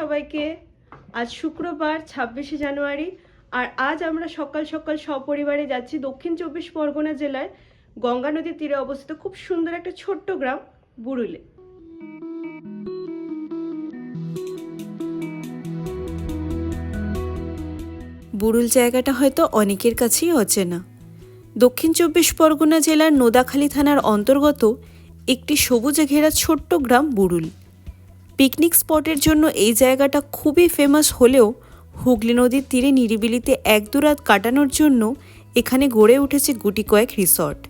সবাইকে। আজ শুক্রবার ২৬শে জানুয়ারি আর আজ আমরা সকাল সকাল সপরিবারে যাচ্ছি দক্ষিণ ২৪ পরগনা জেলায় গঙ্গা নদীর তীরে অবস্থিত খুব সুন্দর একটা ছোট্ট গ্রাম বুড়ুলে। বুড়ুল জায়গাটা হয়তো অনেকের কাছেই অচেনা। দক্ষিণ ২৪ পরগনা জেলার নোদাখালী থানার অন্তর্গত একটি সবুজে ঘেরা ছোট্ট গ্রাম বুড়ুল। পিকনিক স্পটের জন্য এই জায়গাটা খুবই ফেমাস হলেও হুগলি নদীর তীরে নিরিবিলিতে এক দুরাত কাটানোর জন্য এখানে গড়ে উঠেছে গুটি কয়েক রিসর্ট,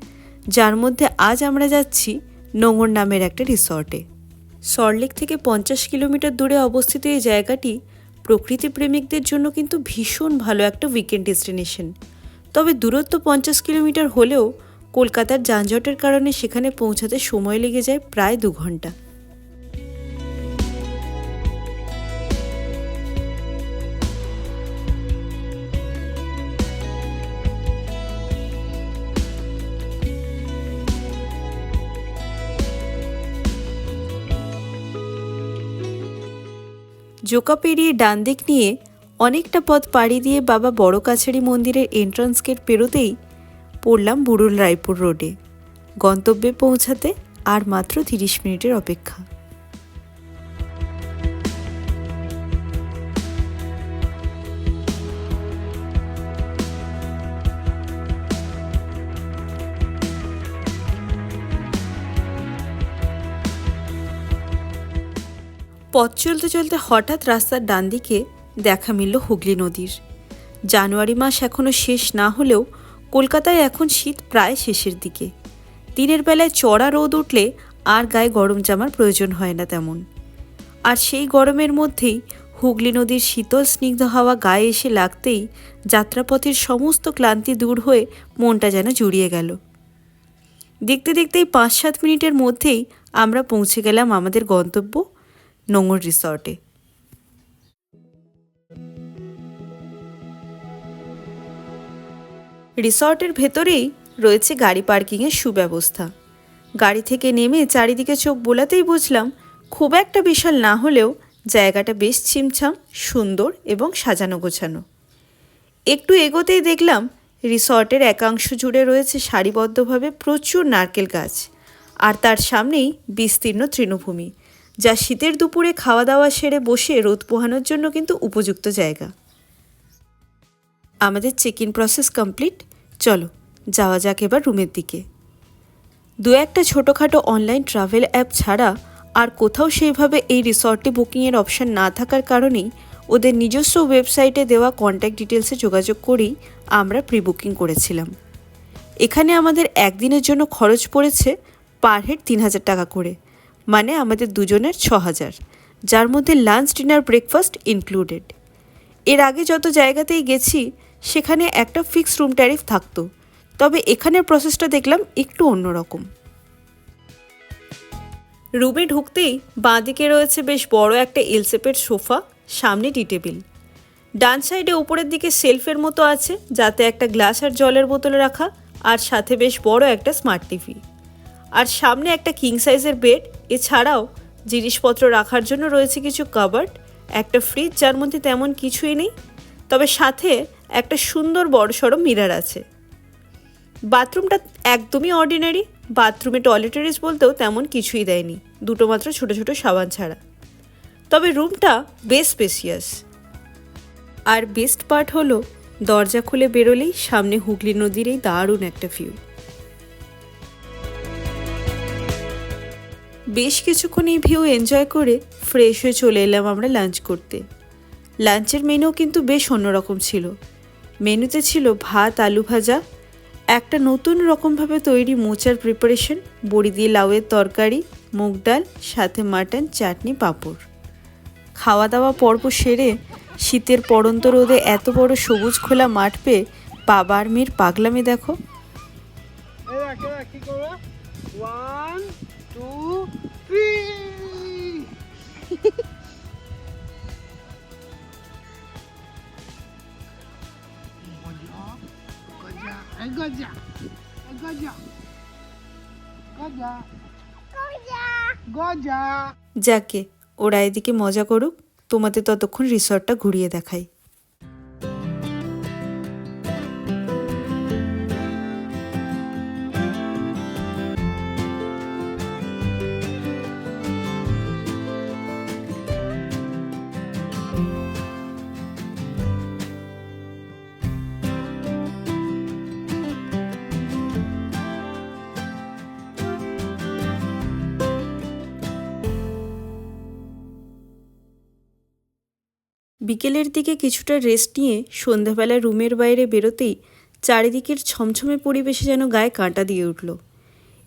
যার মধ্যে আজ আমরা যাচ্ছি নোঙর নামের একটা রিসর্টে। সল্টলেক থেকে ৫০ কিলোমিটার দূরে অবস্থিত এই জায়গাটি প্রকৃতি প্রেমিকদের জন্য কিন্তু ভীষণ ভালো একটা উইকেন্ড ডেস্টিনেশন। তবে দূরত্ব ৫০ কিলোমিটার হলেও কলকাতার যানজটের কারণে সেখানে পৌঁছাতে সময় লেগে যায় প্রায় ২ ঘন্টা। জোকা পেরিয়ে ডান দিক নিয়ে অনেকটা পথ পাড়ি দিয়ে বাবা বড় কাছারি মন্দিরের এন্ট্রান্স গেট পেরোতেই পড়লাম বুড়ুল রায়পুর রোডে। গন্তব্যে পৌঁছাতে আর মাত্র ৩০ মিনিটের অপেক্ষা। পথ চলতে চলতে হঠাৎ রাস্তার ডান দিকে দেখা মিলল হুগলি নদীর। জানুয়ারি মাস এখনও শেষ না হলেও কলকাতায় এখন শীত প্রায় শেষের দিকে। দিনের বেলায় চড়া রোদ উঠলে আর গায়ে গরম জামার প্রয়োজন হয় না তেমন। আর সেই গরমের মধ্যেই হুগলি নদীর শীতল স্নিগ্ধ হাওয়া গায়ে এসে লাগতেই যাত্রাপথের সমস্ত ক্লান্তি দূর হয়ে মনটা যেন জুড়িয়ে গেল। দেখতে দেখতেই ৫-৭ মিনিটের মধ্যেই আমরা পৌঁছে গেলাম আমাদের গন্তব্য নোঙর রিসর্টে। রিসর্টের ভেতরেই রয়েছে গাড়ি পার্কিংয়ের সুব্যবস্থা। গাড়ি থেকে নেমে চারিদিকে চোখ বোলাতেই বুঝলাম খুব একটা বিশাল না হলেও জায়গাটা বেশ ছিমছাম, সুন্দর এবং সাজানো গোছানো। একটু এগোতেই দেখলাম রিসর্টের একাংশ জুড়ে রয়েছে সারিবদ্ধভাবে প্রচুর নারকেল গাছ, আর তার সামনেই বিস্তীর্ণ তৃণভূমি, যা শীতের দুপুরে খাওয়া দাওয়া সেরে বসে রোদ পোহানোর জন্য কিন্তু উপযুক্ত জায়গা। আমাদের চেক ইন প্রসেস কমপ্লিট। চলো যাওয়া যাক এবার রুমের দিকে। দু একটা ছোটোখাটো অনলাইন ট্রাভেল অ্যাপ ছাড়া আর কোথাও সেইভাবে এই রিসর্টে বুকিংয়ের অপশান না থাকার কারণেই ওদের নিজস্ব ওয়েবসাইটে দেওয়া কন্ট্যাক্ট ডিটেলসে যোগাযোগ করেই আমরা প্রি বুকিং করেছিলাম। এখানে আমাদের একদিনের জন্য খরচ পড়েছে পার হেড ৩,০০০ টাকা করে, মানে আমাদের দুজনের ৬,০০০, যার মধ্যে লাঞ্চ, ডিনার, ব্রেকফাস্ট ইনক্লুডেড। এর আগে যত জায়গাতেই গেছি সেখানে একটা ফিক্সড রুম ট্যারিফ থাকতো, তবে এখানের প্রসেসটা দেখলাম একটু অন্যরকম। রুমে ঢুকতেই বাঁদিকে রয়েছে বেশ বড় একটা এল শেপের সোফা, সামনে টি টেবিল। ডান সাইডে উপরের দিকে সেলফের মতো আছে, যাতে একটা গ্লাস আর জলের বোতল রাখা, আর সাথে বেশ বড় একটা স্মার্ট টিভি। আর সামনে একটা কিং সাইজের বেড। এছাড়াও জিনিসপত্র রাখার জন্য রয়েছে কিছু কাবার্ড, একটা ফ্রিজ যার মধ্যে তেমন কিছুই নেই, তবে সাথে একটা সুন্দর বড়সড় মিরর আছে। বাথরুমটা একদমই অর্ডিনারি। বাথরুমে টয়লেটারিজ বলতেও তেমন কিছুই দেয়নি, দুটো মাত্র ছোট ছোট সাবান ছাড়া। তবে রুমটা বেশ স্পেসিয়াস। আর বেস্ট পার্ট হলো দরজা খুলে বেরোলেই সামনে হুগলি নদীর এই দারুণ একটা ভিউ। বেশ কিছুক্ষণ এই ভিউ এনজয় করে ফ্রেশ হয়ে চলে এলাম আমরা লাঞ্চ করতে। লাঞ্চের মেনু কিন্তু বেশ অন্যরকম ছিল। মেনুতে ছিল ভাত, আলু ভাজা, একটা নতুন রকমভাবে তৈরি মোচার প্রিপারেশন, বড়ি দিয়ে লাউয়ের তরকারি, মুগ ডাল, সাথে মাটন, চাটনি, পাঁপড়। খাওয়া দাওয়া পর্ব সেরে শীতের পড়ন্ত রোদে এত বড় সবুজ খোলা মাঠ পেয়ে বাবা আর মেয়ের পাগলামি দেখো। যাকে ওরা এদিকে মজা করুক, তোমাদের ততক্ষণ রিসর্টটা ঘুরিয়ে দেখাই। বিকেলের দিকে কিছুটা রেস্ট নিয়ে সন্ধ্যাবেলা রুমের বাইরে বেরোতেই চারিদিকের ছমছমে পরিবেশে যেন গায়ে কাঁটা দিয়ে উঠল।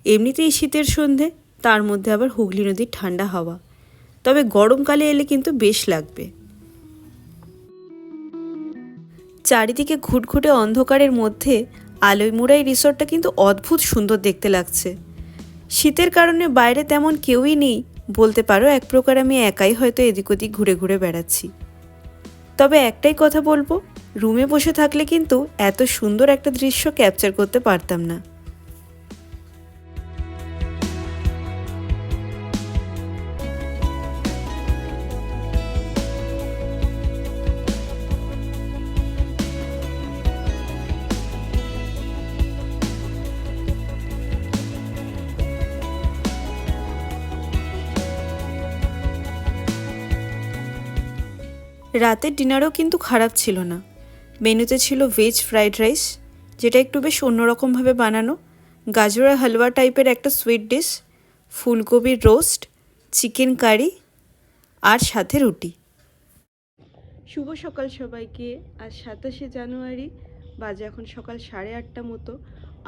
এমনিতেই শীতের সন্ধে, তার মধ্যে আবার হুগলি নদীর ঠান্ডা হাওয়া, তবে গরমকালে এলে কিন্তু বেশ লাগবে। চারিদিকে ঘুটঘুটে অন্ধকারের মধ্যে আলোয় মোড়া এই রিসর্টটা কিন্তু অদ্ভুত সুন্দর দেখতে লাগছে। শীতের কারণে বাইরে তেমন কেউই নেই বলতে পারো, এক প্রকার আমি একাই হয়তো এদিক ওদিক ঘুরে ঘুরে বেড়াচ্ছি। তবে একটাই কথা বলবো, রুমে বসে থাকলে কিন্তু এত সুন্দর একটা দৃশ্য ক্যাপচার করতে পারতাম না। রাতের ডিনারও কিন্তু খারাপ ছিল না। মেনুতে ছিল ভেজ ফ্রাইড রাইস, যেটা একটু বেশ অন্যরকমভাবে বানানো, গাজরের হালুয়া টাইপের একটা সুইট ডিশ, ফুলকপির রোস্ট, চিকেন কারি আর সাথে রুটি। শুভ সকাল সবাইকে। আজ 27শে জানুয়ারি, বাজে এখন সকাল 8:30 মতো।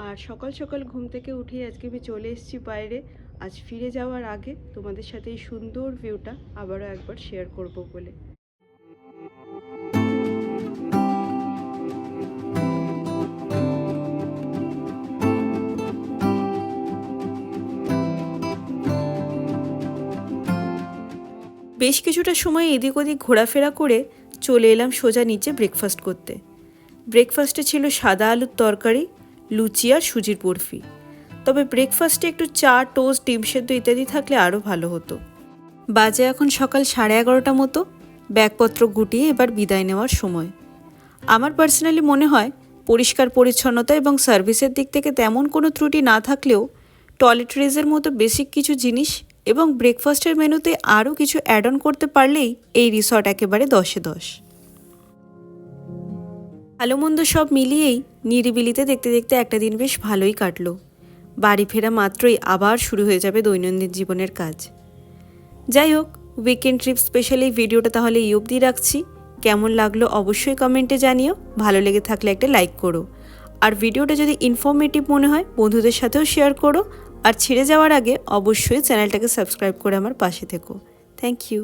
আর সকাল সকাল ঘুম থেকে উঠেই আজকে আমি চলে এসেছি বাইরে। আজ ফিরে যাওয়ার আগে তোমাদের সাথে এই সুন্দর ভিউটা আবারও একবার শেয়ার করব বলে। বেশ কিছুটা সময় এদিক ওদিক ঘোরাফেরা করে চলে এলাম সোজা নিচে ব্রেকফাস্ট করতে। ব্রেকফাস্টে ছিল সাদা আলুর তরকারি, লুচি আর সুজির বরফি। তবে ব্রেকফাস্টে একটু চা, টোস্ট, ডিম সেদ্ধ ইত্যাদি থাকলে আরও ভালো হতো। বাজে এখন সকাল 11:30 মতো। ব্যাগপত্র গুটিয়ে এবার বিদায় নেওয়ার সময়। আমার পার্সোনালি মনে হয় পরিষ্কার পরিচ্ছন্নতা এবং সার্ভিসের দিক থেকে তেমন কোনো ত্রুটি না থাকলেও টয়লেট্রিজের মতো বেসিক কিছু জিনিস এবং ব্রেকফাস্টের মেনুতে আরও কিছু অ্যাড অন করতে পারলেই এই রিসর্ট একেবারে 10-এ 10। ভালো মন্দ সব মিলিয়েই নিরিবিলিতে দেখতে দেখতে একটা দিন বেশ ভালোই কাটলো। বাড়ি ফেরা মাত্রই আবার শুরু হয়ে যাবে দৈনন্দিন জীবনের কাজ। যাই হোক, উইকেন্ড ট্রিপ স্পেশাল এই ভিডিওটা তাহলে এই অবধি রাখছি। কেমন লাগলো অবশ্যই কমেন্টে জানিও। ভালো লেগে থাকলে একটা লাইক করো, আর ভিডিওটা যদি ইনফরমেটিভ মনে হয় বন্ধুদের সাথেও শেয়ার করো। আর ছেড়ে যাওয়ার আগে অবশ্যই চ্যানেলটাকে সাবস্ক্রাইব করে আমার পাশে থেকো। Thank you.